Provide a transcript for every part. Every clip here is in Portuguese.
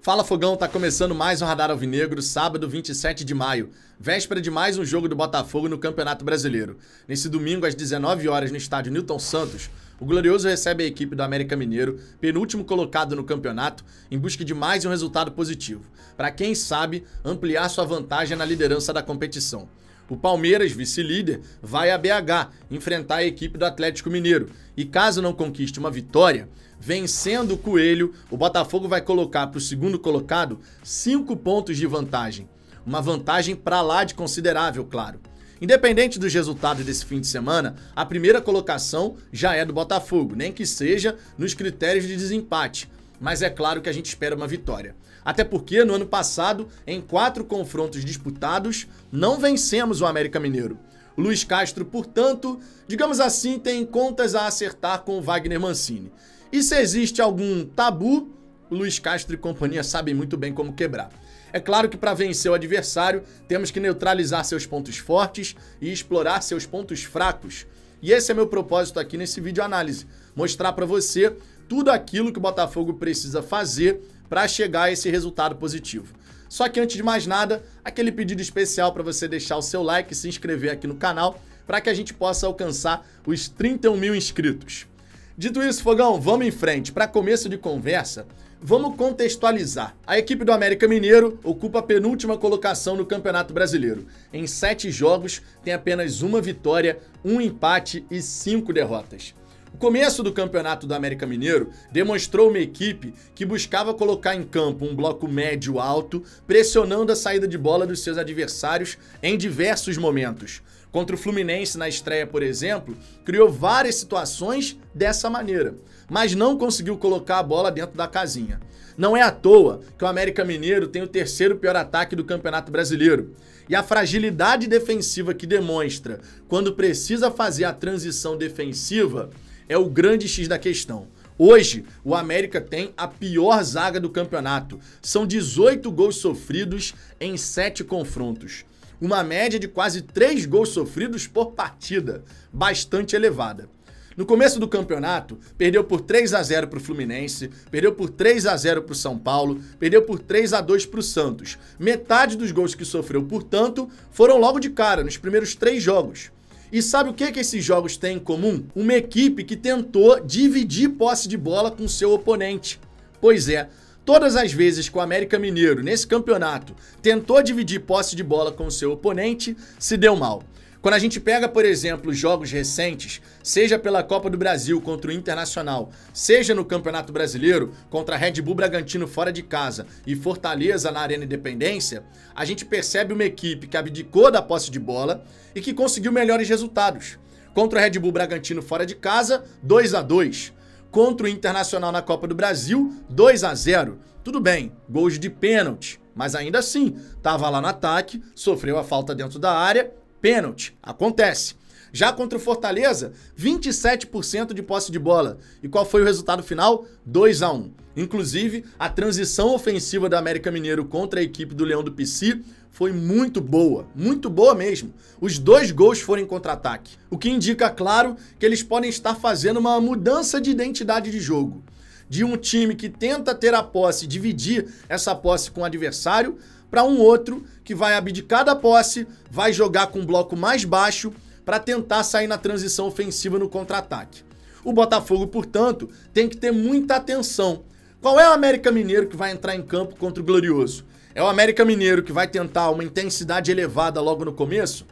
Fala Fogão, tá começando mais um Radar Alvinegro, sábado 27 de maio, véspera de mais um jogo do Botafogo no Campeonato Brasileiro. Nesse domingo, às 19 horas, no estádio Newton Santos, o Glorioso recebe a equipe do América Mineiro, penúltimo colocado no campeonato, em busca de mais um resultado positivo, para quem sabe ampliar sua vantagem na liderança da competição. O Palmeiras, vice-líder, vai a BH enfrentar a equipe do Atlético Mineiro e caso não conquiste uma vitória, vencendo o Coelho, o Botafogo vai colocar para o segundo colocado 5 pontos de vantagem. Uma vantagem para lá de considerável, claro. Independente dos resultados desse fim de semana, a primeira colocação já é do Botafogo, nem que seja nos critérios de desempate. Mas é claro que a gente espera uma vitória. Até porque no ano passado, em 4 confrontos disputados, não vencemos o América Mineiro. O Luiz Castro, portanto, digamos assim, tem contas a acertar com o Wagner Mancini. E se existe algum tabu, o Luiz Castro e companhia sabem muito bem como quebrar. É claro que para vencer o adversário, temos que neutralizar seus pontos fortes e explorar seus pontos fracos. E esse é meu propósito aqui nesse vídeo análise, mostrar para você tudo aquilo que o Botafogo precisa fazer para chegar a esse resultado positivo. Só que antes de mais nada, aquele pedido especial para você deixar o seu like e se inscrever aqui no canal para que a gente possa alcançar os 31 mil inscritos. Dito isso, Fogão, vamos em frente. Para começo de conversa, vamos contextualizar. A equipe do América Mineiro ocupa a penúltima colocação no Campeonato Brasileiro. Em 7 jogos, tem apenas uma vitória, 1 empate e 5 derrotas. O começo do campeonato do América Mineiro demonstrou uma equipe que buscava colocar em campo um bloco médio-alto, pressionando a saída de bola dos seus adversários em diversos momentos. Contra o Fluminense na estreia, por exemplo, criou várias situações dessa maneira, mas não conseguiu colocar a bola dentro da casinha. Não é à toa que o América Mineiro tem o 3º pior ataque do Campeonato Brasileiro. E a fragilidade defensiva que demonstra quando precisa fazer a transição defensiva é o grande X da questão. Hoje, o América tem a pior zaga do campeonato. São 18 gols sofridos em 7 confrontos. Uma média de quase 3 gols sofridos por partida, bastante elevada. No começo do campeonato, perdeu por 3-0 para o Fluminense, perdeu por 3-0 para o São Paulo, perdeu por 3-2 para o Santos. Metade dos gols que sofreu, portanto, foram logo de cara, nos primeiros 3 jogos. E sabe o que esses jogos têm em comum? Uma equipe que tentou dividir posse de bola com seu oponente. Pois é, todas as vezes que o América Mineiro, nesse campeonato, tentou dividir posse de bola com seu oponente, se deu mal. Quando a gente pega, por exemplo, jogos recentes, seja pela Copa do Brasil contra o Internacional, seja no Campeonato Brasileiro contra Red Bull Bragantino fora de casa e Fortaleza na Arena Independência, a gente percebe uma equipe que abdicou da posse de bola e que conseguiu melhores resultados. Contra o Red Bull Bragantino fora de casa, 2-2. Contra o Internacional na Copa do Brasil, 2-0. Tudo bem, gols de pênalti, mas ainda assim, estava lá no ataque, sofreu a falta dentro da área, pênalti, acontece. Já contra o Fortaleza, 27% de posse de bola. E qual foi o resultado final? 2-1. Inclusive, a transição ofensiva do América Mineiro contra a equipe do Leão do Pici foi muito boa mesmo. Os 2 gols foram em contra-ataque. O que indica, claro, que eles podem estar fazendo uma mudança de identidade de jogo. De um time que tenta ter a posse, dividir essa posse com o adversário, para um outro que vai abdicar da posse, vai jogar com um bloco mais baixo para tentar sair na transição ofensiva no contra-ataque. O Botafogo, portanto, tem que ter muita atenção. Qual é o América Mineiro que vai entrar em campo contra o Glorioso? É o América Mineiro que vai tentar uma intensidade elevada logo no começo?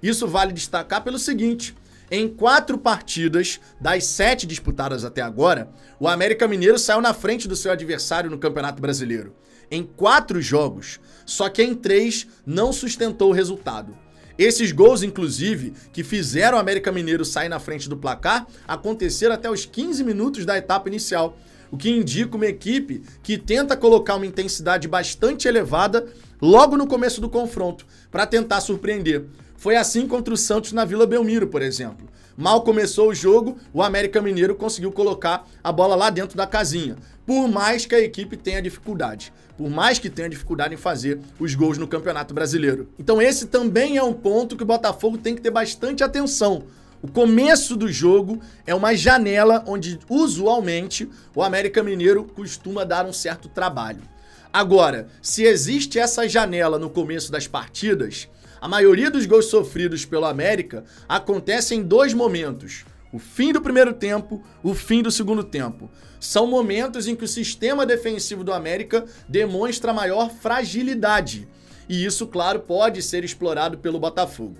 Isso vale destacar pelo seguinte: em 4 partidas das 7 disputadas até agora, o América Mineiro saiu na frente do seu adversário no Campeonato Brasileiro. Em 4 jogos, só que em 3 não sustentou o resultado. Esses gols, inclusive, que fizeram o América Mineiro sair na frente do placar, aconteceram até os 15 minutos da etapa inicial, o que indica uma equipe que tenta colocar uma intensidade bastante elevada logo no começo do confronto, para tentar surpreender. Foi assim contra o Santos na Vila Belmiro, por exemplo. Mal começou o jogo, o América Mineiro conseguiu colocar a bola lá dentro da casinha, por mais que a equipe tenha dificuldade. Por mais que tenha dificuldade em fazer os gols no Campeonato Brasileiro. Então esse também é um ponto que o Botafogo tem que ter bastante atenção. O começo do jogo é uma janela onde, usualmente, o América Mineiro costuma dar um certo trabalho. Agora, se existe essa janela no começo das partidas, a maioria dos gols sofridos pelo América acontece em dois momentos: o fim do primeiro tempo, o fim do segundo tempo. São momentos em que o sistema defensivo do América demonstra maior fragilidade. E isso, claro, pode ser explorado pelo Botafogo.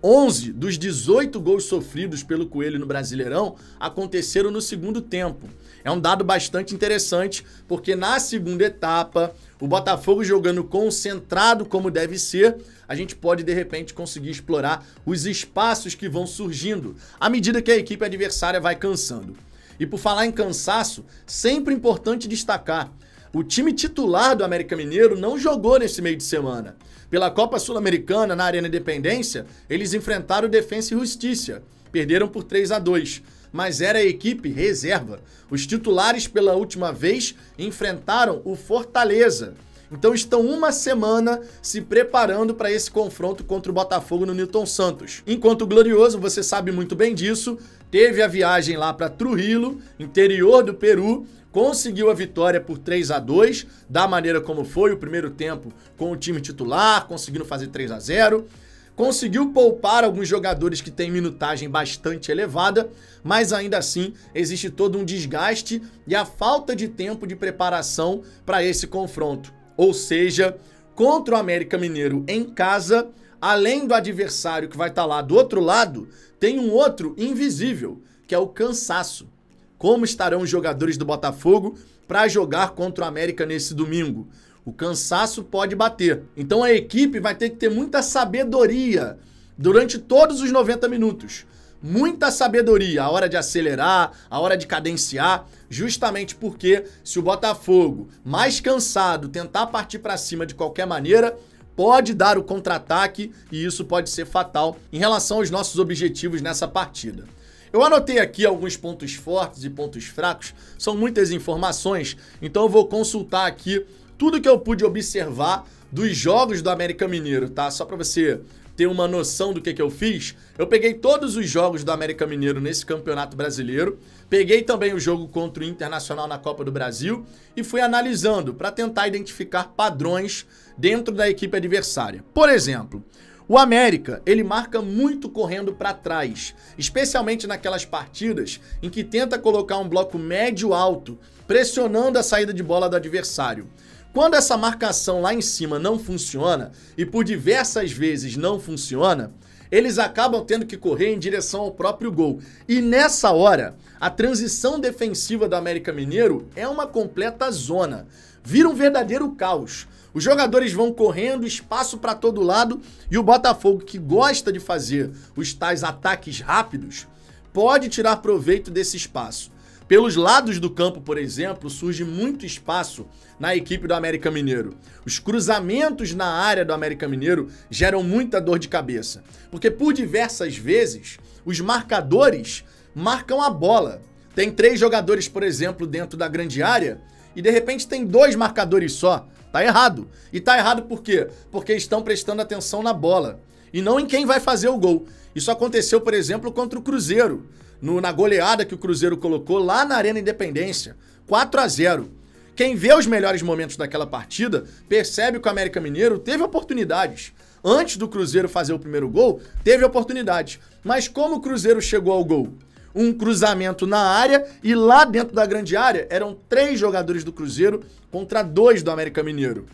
11 dos 18 gols sofridos pelo Coelho no Brasileirão aconteceram no segundo tempo. É um dado bastante interessante, porque na segunda etapa, o Botafogo jogando concentrado como deve ser, a gente pode de repente conseguir explorar os espaços que vão surgindo à medida que a equipe adversária vai cansando. E por falar em cansaço, sempre importante destacar: o time titular do América Mineiro não jogou nesse meio de semana. Pela Copa Sul-Americana, na Arena Independência, eles enfrentaram o Defensa e Justiça. Perderam por 3-2, mas era a equipe reserva. Os titulares, pela última vez, enfrentaram o Fortaleza. Então estão uma semana se preparando para esse confronto contra o Botafogo no Newton Santos. Enquanto o Glorioso, você sabe muito bem disso, teve a viagem lá para Trujillo, interior do Peru, conseguiu a vitória por 3-2, da maneira como foi o primeiro tempo com o time titular, conseguindo fazer 3-0. Conseguiu poupar alguns jogadores que têm minutagem bastante elevada, mas ainda assim existe todo um desgaste e a falta de tempo de preparação para esse confronto. Ou seja, contra o América Mineiro em casa, além do adversário que vai estar lá do outro lado, tem um outro invisível, que é o cansaço. Como estarão os jogadores do Botafogo para jogar contra o América nesse domingo? O cansaço pode bater. Então a equipe vai ter que ter muita sabedoria durante todos os 90 minutos. Muita sabedoria, a hora de acelerar, a hora de cadenciar, justamente porque se o Botafogo, mais cansado, tentar partir para cima de qualquer maneira, pode dar o contra-ataque e isso pode ser fatal em relação aos nossos objetivos nessa partida. Eu anotei aqui alguns pontos fortes e pontos fracos, são muitas informações, então eu vou consultar aqui tudo que eu pude observar dos jogos do América Mineiro, tá? Só para você ter uma noção do que eu fiz, eu peguei todos os jogos do América Mineiro nesse Campeonato Brasileiro, peguei também o jogo contra o Internacional na Copa do Brasil e fui analisando para tentar identificar padrões dentro da equipe adversária. Por exemplo, o América, ele marca muito correndo para trás, especialmente naquelas partidas em que tenta colocar um bloco médio-alto, pressionando a saída de bola do adversário. Quando essa marcação lá em cima não funciona, e por diversas vezes não funciona, eles acabam tendo que correr em direção ao próprio gol. E nessa hora, a transição defensiva do América Mineiro é uma completa zona. Vira um verdadeiro caos. Os jogadores vão correndo, espaço para todo lado, e o Botafogo, que gosta de fazer os tais ataques rápidos, pode tirar proveito desse espaço. Pelos lados do campo, por exemplo, surge muito espaço na equipe do América Mineiro. Os cruzamentos na área do América Mineiro geram muita dor de cabeça, porque por diversas vezes os marcadores marcam a bola. Tem 3 jogadores, por exemplo, dentro da grande área e de repente tem 2 marcadores só. Tá errado. E tá errado por quê? Porque estão prestando atenção na bola e não em quem vai fazer o gol. Isso aconteceu, por exemplo, contra o Cruzeiro, na goleada que o Cruzeiro colocou lá na Arena Independência, 4-0. Quem vê os melhores momentos daquela partida percebe que o América Mineiro teve oportunidades. Antes do Cruzeiro fazer o primeiro gol, teve oportunidades. Mas como o Cruzeiro chegou ao gol? Um cruzamento na área e lá dentro da grande área eram 3 jogadores do Cruzeiro contra 2 do América Mineiro.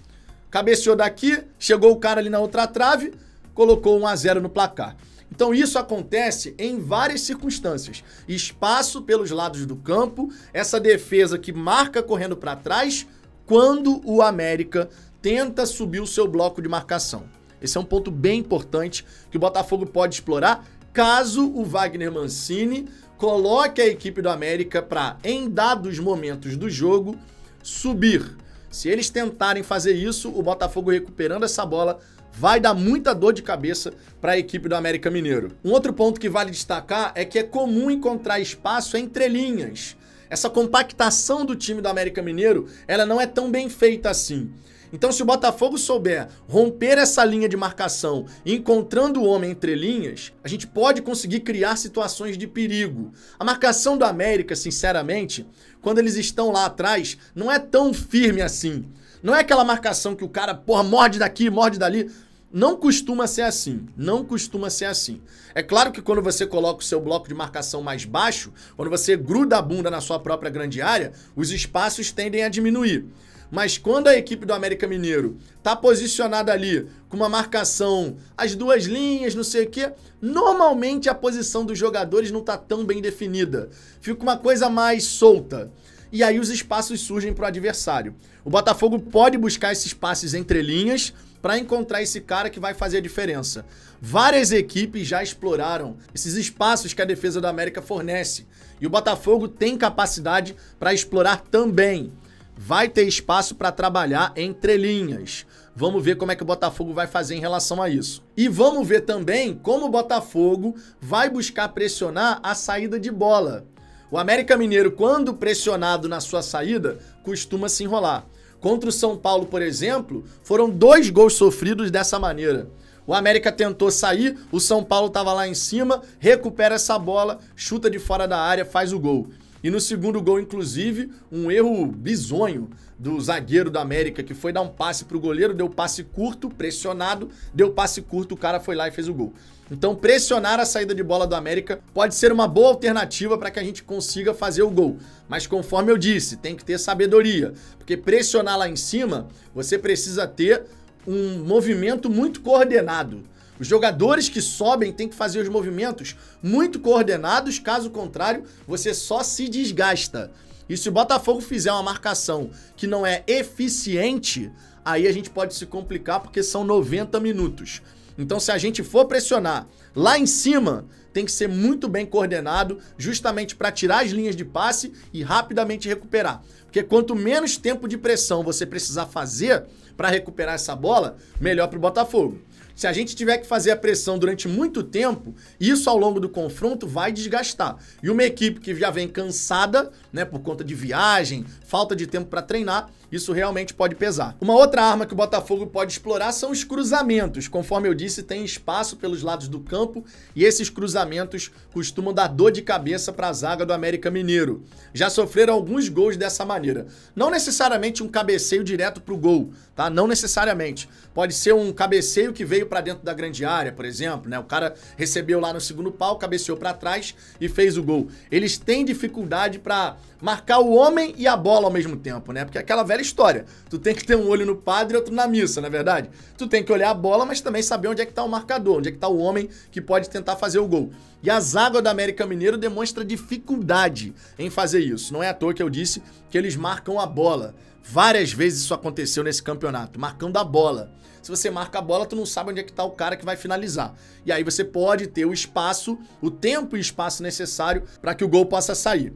Cabeceou daqui, chegou o cara ali na outra trave, colocou 1-0 no placar. Então isso acontece em várias circunstâncias. Espaço pelos lados do campo, essa defesa que marca correndo para trás, quando o América tenta subir o seu bloco de marcação. Esse é um ponto bem importante que o Botafogo pode explorar caso o Wagner Mancini coloque a equipe do América para, em dados momentos do jogo, subir. Se eles tentarem fazer isso, o Botafogo recuperando essa bola vai dar muita dor de cabeça para a equipe do América Mineiro. Um outro ponto que vale destacar é que é comum encontrar espaço entre linhas. Essa compactação do time do América Mineiro, ela não é tão bem feita assim. Então, se o Botafogo souber romper essa linha de marcação, encontrando o homem entre linhas, a gente pode conseguir criar situações de perigo. A marcação do América, sinceramente, quando eles estão lá atrás, não é tão firme assim. Não é aquela marcação que o cara, porra, morde daqui, morde dali. Não costuma ser assim, não costuma ser assim. É claro que quando você coloca o seu bloco de marcação mais baixo, quando você gruda a bunda na sua própria grande área, os espaços tendem a diminuir. Mas quando a equipe do América Mineiro tá posicionada ali com uma marcação, as duas linhas, não sei o quê, normalmente a posição dos jogadores não tá tão bem definida. Fica uma coisa mais solta. E aí os espaços surgem para o adversário. O Botafogo pode buscar esses passes entre linhas para encontrar esse cara que vai fazer a diferença. Várias equipes já exploraram esses espaços que a defesa do América fornece. E o Botafogo tem capacidade para explorar também. Vai ter espaço para trabalhar entre linhas. Vamos ver como é que o Botafogo vai fazer em relação a isso. E vamos ver também como o Botafogo vai buscar pressionar a saída de bola. O América Mineiro, quando pressionado na sua saída, costuma se enrolar. Contra o São Paulo, por exemplo, foram 2 gols sofridos dessa maneira. O América tentou sair, o São Paulo estava lá em cima, recupera essa bola, chuta de fora da área, faz o gol. E no segundo gol, inclusive, um erro bizonho do zagueiro do América, que foi dar um passe pro goleiro, deu passe curto, pressionado, deu passe curto, o cara foi lá e fez o gol. Então, pressionar a saída de bola do América pode ser uma boa alternativa para que a gente consiga fazer o gol. Mas conforme eu disse, tem que ter sabedoria, porque pressionar lá em cima, você precisa ter um movimento muito coordenado. Os jogadores que sobem têm que fazer os movimentos muito coordenados, caso contrário, você só se desgasta. E se o Botafogo fizer uma marcação que não é eficiente, aí a gente pode se complicar porque são 90 minutos. Então, se a gente for pressionar lá em cima, tem que ser muito bem coordenado, justamente para tirar as linhas de passe e rapidamente recuperar. Porque quanto menos tempo de pressão você precisar fazer para recuperar essa bola, melhor para o Botafogo. Se a gente tiver que fazer a pressão durante muito tempo, isso ao longo do confronto vai desgastar. E uma equipe que já vem cansada, né, por conta de viagem, falta de tempo para treinar, isso realmente pode pesar. Uma outra arma que o Botafogo pode explorar são os cruzamentos. Conforme eu disse, tem espaço pelos lados do campo e esses cruzamentos costumam dar dor de cabeça para a zaga do América Mineiro. Já sofreram alguns gols dessa maneira. Não necessariamente um cabeceio direto para o gol, tá? Não necessariamente. Pode ser um cabeceio que veio para dentro da grande área, por exemplo, né? O cara recebeu lá no segundo pau, cabeceou para trás e fez o gol. Eles têm dificuldade para marcar o homem e a bola ao mesmo tempo, né? Porque é aquela velha história. Tu tem que ter um olho no padre e outro na missa, não é verdade? Tu tem que olhar a bola, mas também saber onde é que tá o marcador, onde é que tá o homem que pode tentar fazer o gol. E a zaga do América Mineiro demonstra dificuldade em fazer isso. Não é à toa que eu disse que eles marcam a bola. Várias vezes isso aconteceu nesse campeonato, marcando a bola. Se você marca a bola, tu não sabe onde é que tá o cara que vai finalizar. E aí você pode ter o espaço, o tempo e espaço necessário para que o gol possa sair.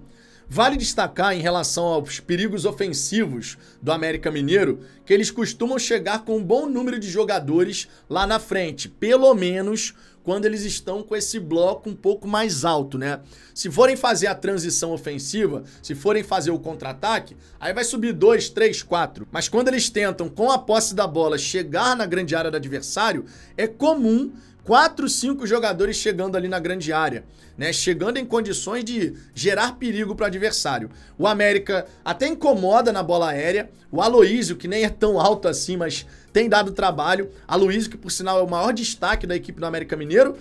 Vale destacar em relação aos perigos ofensivos do América Mineiro que eles costumam chegar com um bom número de jogadores lá na frente, pelo menos quando eles estão com esse bloco um pouco mais alto, né? Se forem fazer a transição ofensiva, se forem fazer o contra-ataque, aí vai subir 2, 3, 4. Mas quando eles tentam, com a posse da bola, chegar na grande área do adversário, é comum 4, 5 jogadores chegando ali na grande área, né? Chegando em condições de gerar perigo para o adversário. O América até incomoda na bola aérea. O Aloísio, que nem é tão alto assim, mas tem dado trabalho. Aloísio, que por sinal é o maior destaque da equipe do América Mineiro,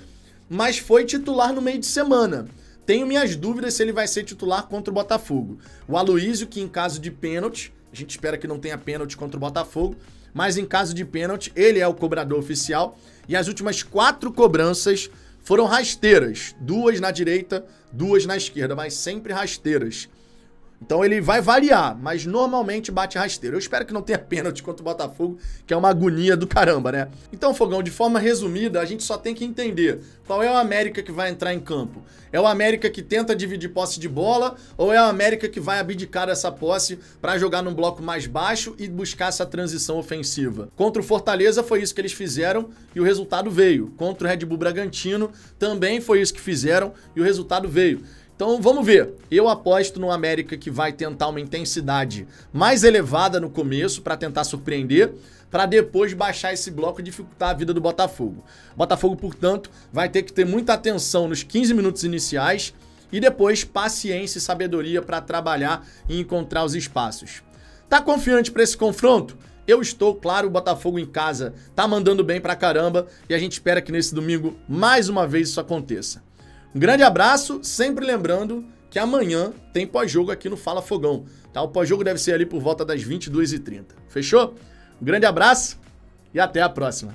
mas foi titular no meio de semana. Tenho minhas dúvidas se ele vai ser titular contra o Botafogo. O Aloísio, que em caso de pênalti, a gente espera que não tenha pênalti contra o Botafogo, mas em caso de pênalti, ele é o cobrador oficial. E as últimas 4 cobranças foram rasteiras. 2 na direita, 2 na esquerda, mas sempre rasteiras. Então ele vai variar, mas normalmente bate rasteiro. Eu espero que não tenha pênalti contra o Botafogo, que é uma agonia do caramba, né? Então, Fogão, de forma resumida, a gente só tem que entender qual é o América que vai entrar em campo. É o América que tenta dividir posse de bola ou é o América que vai abdicar dessa posse para jogar num bloco mais baixo e buscar essa transição ofensiva? Contra o Fortaleza foi isso que eles fizeram e o resultado veio. Contra o Red Bull Bragantino também foi isso que fizeram e o resultado veio. Então vamos ver, eu aposto no América que vai tentar uma intensidade mais elevada no começo para tentar surpreender, para depois baixar esse bloco e dificultar a vida do Botafogo. O Botafogo, portanto, vai ter que ter muita atenção nos 15 minutos iniciais e depois paciência e sabedoria para trabalhar e encontrar os espaços. Tá confiante para esse confronto? Eu estou, claro, o Botafogo em casa tá mandando bem pra caramba e a gente espera que nesse domingo, mais uma vez, isso aconteça. Um grande abraço, sempre lembrando que amanhã tem pós-jogo aqui no Fala Fogão, tá? O pós-jogo deve ser ali por volta das 22h30. Fechou? Um grande abraço e até a próxima.